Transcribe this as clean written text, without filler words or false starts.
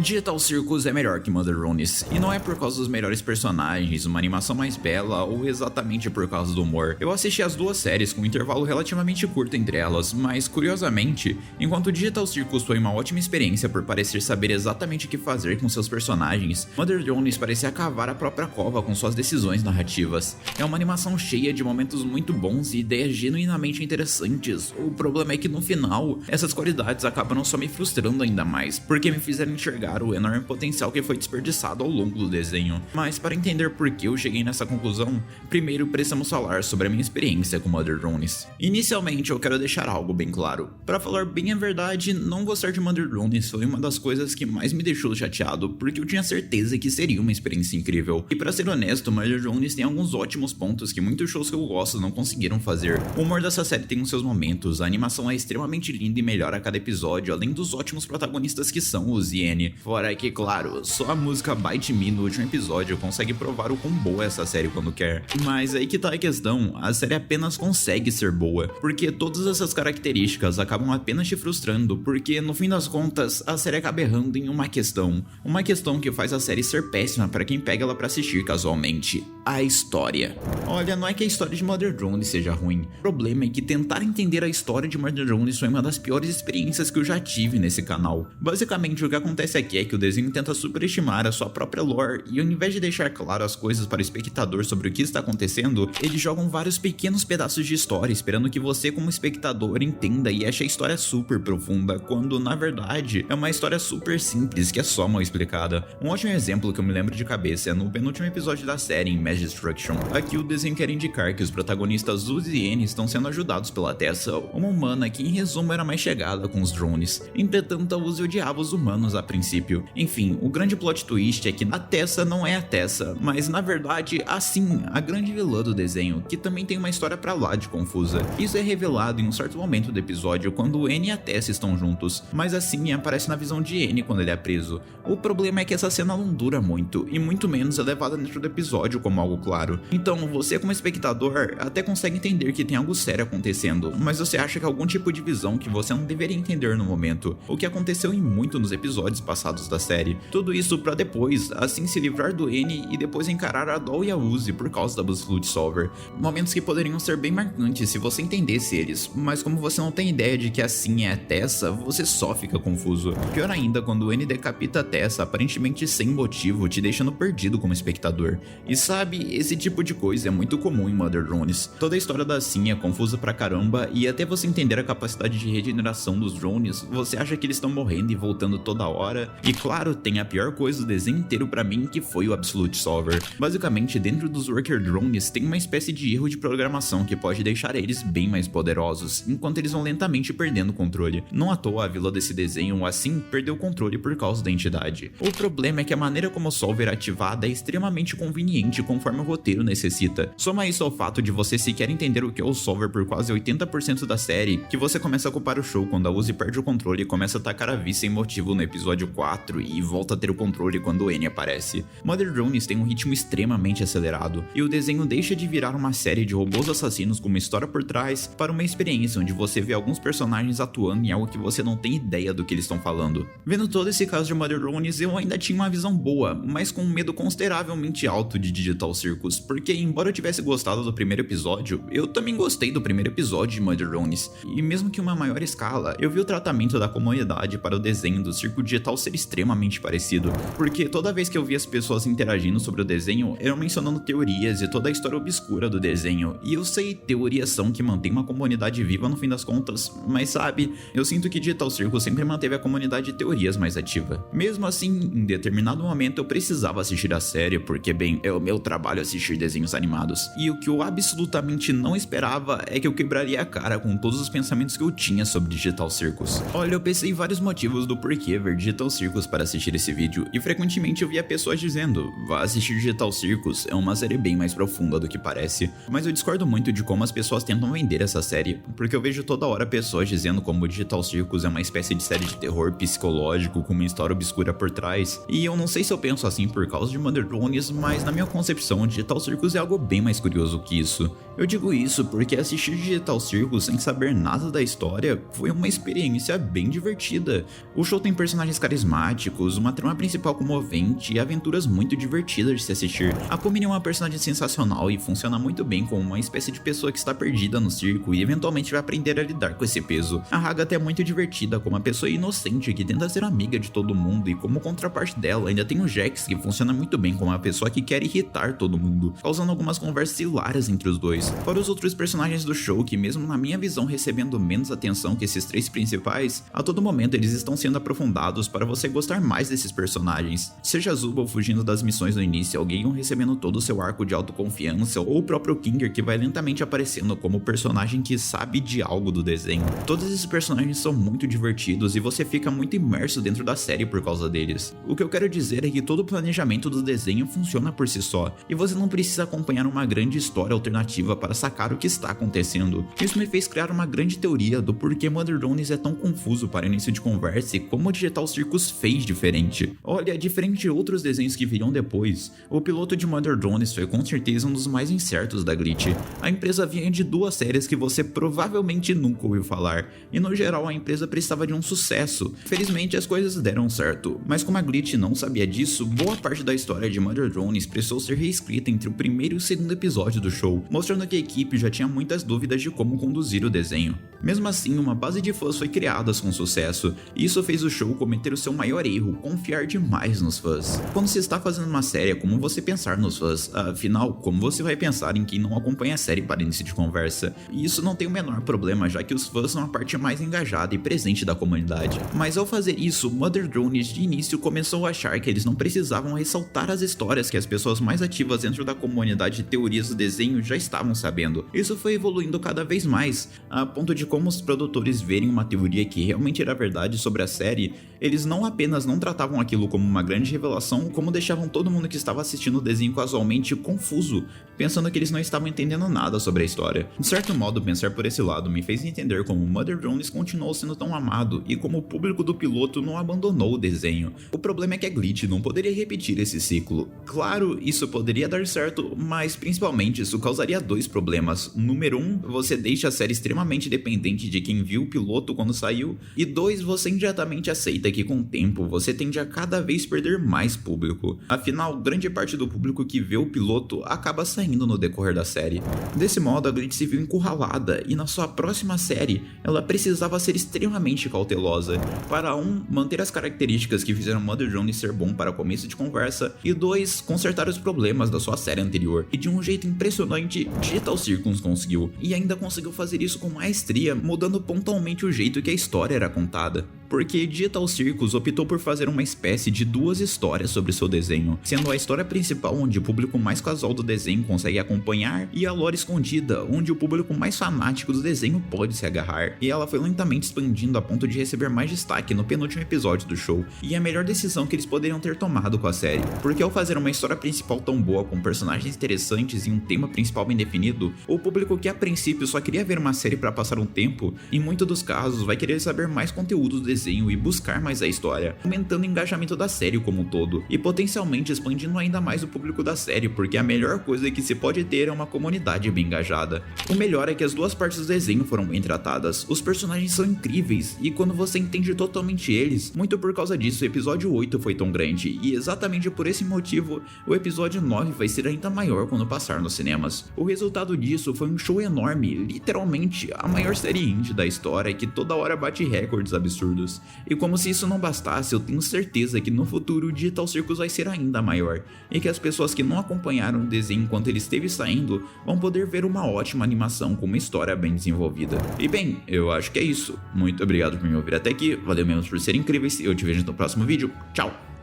Digital Circus é melhor que Mother Runes, e não é por causa dos melhores personagens, uma animação mais bela ou exatamente por causa do humor. Eu assisti as duas séries com um intervalo relativamente curto entre elas, mas curiosamente, enquanto Digital Circus foi uma ótima experiência por parecer saber exatamente o que fazer com seus personagens, Mother Runes parecia cavar a própria cova com suas decisões narrativas. É uma animação cheia de momentos muito bons e ideias genuinamente interessantes. O problema é que no final, essas qualidades acabam só me frustrando ainda mais, porque me fizeram enxergar o enorme potencial que foi desperdiçado ao longo do desenho. Mas para entender por que eu cheguei nessa conclusão, primeiro precisamos falar sobre a minha experiência com Mother Runes. Inicialmente eu quero deixar algo bem claro. Para falar bem a verdade, não gostar de Mother Runes foi uma das coisas que mais me deixou chateado, porque eu tinha certeza que seria uma experiência incrível. E para ser honesto, Mother Runes tem alguns ótimos pontos que muitos shows que eu gosto não conseguiram fazer. O humor dessa série tem os seus momentos, a animação é extremamente linda e melhora a cada episódio, além dos ótimos protagonistas que são os N. Fora que, claro, só a música Bite Me no último episódio consegue provar o quão boa é essa série quando quer. Mas aí que tá a questão, a série apenas consegue ser boa, porque todas essas características acabam apenas te frustrando, porque no fim das contas, a série acaba errando em uma questão que faz a série ser péssima para quem pega ela pra assistir casualmente: a história. Olha, não é que a história de Mother Runes seja ruim, o problema é que tentar entender a história de Mother Runes foi uma das piores experiências que eu já tive nesse canal. Basicamente, o que acontece aqui é que o desenho tenta superestimar a sua própria lore e, ao invés de deixar claro as coisas para o espectador sobre o que está acontecendo, eles jogam vários pequenos pedaços de história esperando que você, como espectador, entenda e ache a história super profunda, quando na verdade é uma história super simples que é só mal explicada. Um ótimo exemplo que eu me lembro de cabeça é no penúltimo episódio da série, em Mass Destruction. Aqui o desenho quer indicar que os protagonistas Uz e N estão sendo ajudados pela Tessa, uma humana que em resumo era mais chegada com os drones. Entretanto, a Uz odiava os humanos a princípio. Enfim, o grande plot twist é que a Tessa não é a Tessa, mas na verdade, assim, a grande vilã do desenho, que também tem uma história pra lá de confusa. Isso é revelado em um certo momento do episódio, quando o N e a Tessa estão juntos, mas assim aparece na visão de N quando ele é preso. O problema é que essa cena não dura muito, e muito menos é levada dentro do episódio como algo claro. Então, você como espectador até consegue entender que tem algo sério acontecendo, mas você acha que é algum tipo de visão que você não deveria entender no momento, o que aconteceu em muito nos episódios passados da série. Tudo isso pra depois, assim, se livrar do N e depois encarar a Doll e a Uzi por causa da Absolute Solver. Momentos que poderiam ser bem marcantes se você entendesse eles, mas como você não tem ideia de que assim é a Tessa, você só fica confuso. Pior ainda quando o N decapita a Tessa aparentemente sem motivo, te deixando perdido como espectador. E sabe, esse tipo de coisa é muito comum em Mother Runes. Toda a história da Sin é confusa pra caramba e até você entender a capacidade de regeneração dos drones, você acha que eles estão morrendo e voltando toda hora. E claro, tem a pior coisa do desenho inteiro pra mim, que foi o Absolute Solver. Basicamente, dentro dos Worker Drones tem uma espécie de erro de programação que pode deixar eles bem mais poderosos, enquanto eles vão lentamente perdendo o controle. Não à toa a vilã desse desenho, assim, perdeu o controle por causa da entidade. O problema é que a maneira como o Solver é ativada é extremamente conveniente conforme o roteiro necessita. Soma isso ao fato de você sequer entender o que é o Solver por quase 80% da série, que você começa a culpar o show quando a Uzi perde o controle e começa a atacar a Vi sem motivo no episódio 4 e volta a ter o controle quando o N aparece. Mother Runes tem um ritmo extremamente acelerado, e o desenho deixa de virar uma série de robôs assassinos com uma história por trás para uma experiência onde você vê alguns personagens atuando em algo que você não tem ideia do que eles estão falando. Vendo todo esse caso de Mother Runes, eu ainda tinha uma visão boa, mas com um medo consideravelmente alto de Digital Circus, porque embora eu tivesse gostado do primeiro episódio, eu também gostei do primeiro episódio de Mother Runes, e mesmo que em uma maior escala, eu vi o tratamento da comunidade para o desenho do circo digital ser extremamente parecido, porque toda vez que eu vi as pessoas interagindo sobre o desenho, eram mencionando teorias e toda a história obscura do desenho, e eu sei, teorias são que mantém uma comunidade viva no fim das contas, mas sabe, eu sinto que Digital Circle sempre manteve a comunidade de teorias mais ativa. Mesmo assim, em determinado momento eu precisava assistir a série, porque bem, é o meu trabalho assistir desenhos animados, e o que eu absolutamente não esperava é que eu quebraria a cara com todos os pensamentos que eu tinha sobre Digital Circus. Olha, eu pensei em vários motivos do porquê ver Digital Circus para assistir esse vídeo, e frequentemente eu via pessoas dizendo: vá assistir Digital Circus, é uma série bem mais profunda do que parece. Mas eu discordo muito de como as pessoas tentam vender essa série, porque eu vejo toda hora pessoas dizendo como Digital Circus é uma espécie de série de terror psicológico com uma história obscura por trás, e eu não sei se eu penso assim por causa de Mother Runes, mas na minha concepção, Digital Circus é algo bem mais curioso que isso. Eu digo isso porque assistir Digital Circus sem saber nada da história foi uma experiência bem divertida. O show tem personagens carismáticos, carismáticos, uma trama principal comovente e aventuras muito divertidas de se assistir. A Pomini é uma personagem sensacional e funciona muito bem como uma espécie de pessoa que está perdida no circo e eventualmente vai aprender a lidar com esse peso. A Hagatha é muito divertida como uma pessoa inocente que tenta ser amiga de todo mundo, e como contraparte dela ainda tem o Jax, que funciona muito bem como uma pessoa que quer irritar todo mundo, causando algumas conversas hilárias entre os dois. Fora os outros personagens do show que, mesmo na minha visão, recebendo menos atenção que esses três principais, a todo momento eles estão sendo aprofundados para você gostar mais desses personagens. Seja Zubal fugindo das missões no início, alguém recebendo todo o seu arco de autoconfiança, ou o próprio Kinger que vai lentamente aparecendo como o personagem que sabe de algo do desenho. Todos esses personagens são muito divertidos e você fica muito imerso dentro da série por causa deles. O que eu quero dizer é que todo o planejamento do desenho funciona por si só, e você não precisa acompanhar uma grande história alternativa para sacar o que está acontecendo. Isso me fez criar uma grande teoria do porquê Mother Drones é tão confuso para início de conversa e como o Digital Circus fez diferente. Olha, diferente de outros desenhos que viriam depois, o piloto de Mother Drones foi com certeza um dos mais incertos da Glitch. A empresa vinha de duas séries que você provavelmente nunca ouviu falar, e no geral a empresa precisava de um sucesso. Felizmente as coisas deram certo, mas como a Glitch não sabia disso, boa parte da história de Mother Drones precisou ser reescrita entre o primeiro e o segundo episódio do show, mostrando que a equipe já tinha muitas dúvidas de como conduzir o desenho. Mesmo assim, uma base de fãs foi criada com sucesso, e isso fez o show cometer o seu maior erro, confiar demais nos fãs. Quando se está fazendo uma série, é comum você pensar nos fãs, afinal, como você vai pensar em quem não acompanha a série para início de conversa? E isso não tem o menor problema, já que os fãs são a parte mais engajada e presente da comunidade. Mas ao fazer isso, Mother Drones de início começou a achar que eles não precisavam ressaltar as histórias que as pessoas mais ativas dentro da comunidade de teorias do desenho já estavam sabendo. Isso foi evoluindo cada vez mais, a ponto de como os produtores verem uma teoria que realmente era verdade sobre a série, eles não apenas não tratavam aquilo como uma grande revelação, como deixavam todo mundo que estava assistindo o desenho casualmente confuso, pensando que eles não estavam entendendo nada sobre a história. De certo modo, pensar por esse lado me fez entender como Mother Drones continuou sendo tão amado e como o público do piloto não abandonou o desenho. O problema é que a Glitch não poderia repetir esse ciclo. Claro, isso poderia dar certo, mas principalmente isso causaria dois problemas. Número 1, você deixa a série extremamente dependente de quem viu o piloto quando saiu, e 2, você imediatamente aceita que com o tempo você tende a cada vez perder mais público. Afinal, grande parte do público que vê o piloto acaba saindo no decorrer da série. Desse modo, a Glitch se viu encurralada, e na sua próxima série, ela precisava ser extremamente cautelosa. Para 1, manter as características que fizeram Mother Drones ser bom para começo de conversa, e 2, consertar os problemas da sua série anterior. E de um jeito impressionante, Digital Circus conseguiu, e ainda conseguiu fazer isso com maestria, mudando pontualmente o jeito que a história era contada. Porque Digital Circus optou por fazer uma espécie de duas histórias sobre seu desenho, sendo a história principal onde o público mais casual do desenho consegue acompanhar, e a lore escondida, onde o público mais fanático do desenho pode se agarrar, e ela foi lentamente expandindo a ponto de receber mais destaque no penúltimo episódio do show, e a melhor decisão que eles poderiam ter tomado com a série, porque ao fazer uma história principal tão boa com personagens interessantes e um tema principal bem definido, o público que a princípio só queria ver uma série para passar um tempo, em muitos dos casos vai querer saber mais conteúdo do desenho e buscar mais a história, aumentando o engajamento da série como um todo, e potencialmente expandindo ainda mais o público da série, porque a melhor coisa que se pode ter é uma comunidade bem engajada. O melhor é que as duas partes do desenho foram bem tratadas, os personagens são incríveis, e quando você entende totalmente eles, muito por causa disso o episódio 8 foi tão grande, e exatamente por esse motivo, o episódio 9 vai ser ainda maior quando passar nos cinemas. O resultado disso foi um show enorme, literalmente a maior série indie da história que toda hora bate recordes absurdos. E como se isso não bastasse, eu tenho certeza que no futuro o Digital Circus vai ser ainda maior, e que as pessoas que não acompanharam o desenho enquanto ele esteve saindo vão poder ver uma ótima animação com uma história bem desenvolvida. E bem, eu acho que é isso. Muito obrigado por me ouvir até aqui, valeu mesmo por serem incríveis, e eu te vejo no próximo vídeo. Tchau!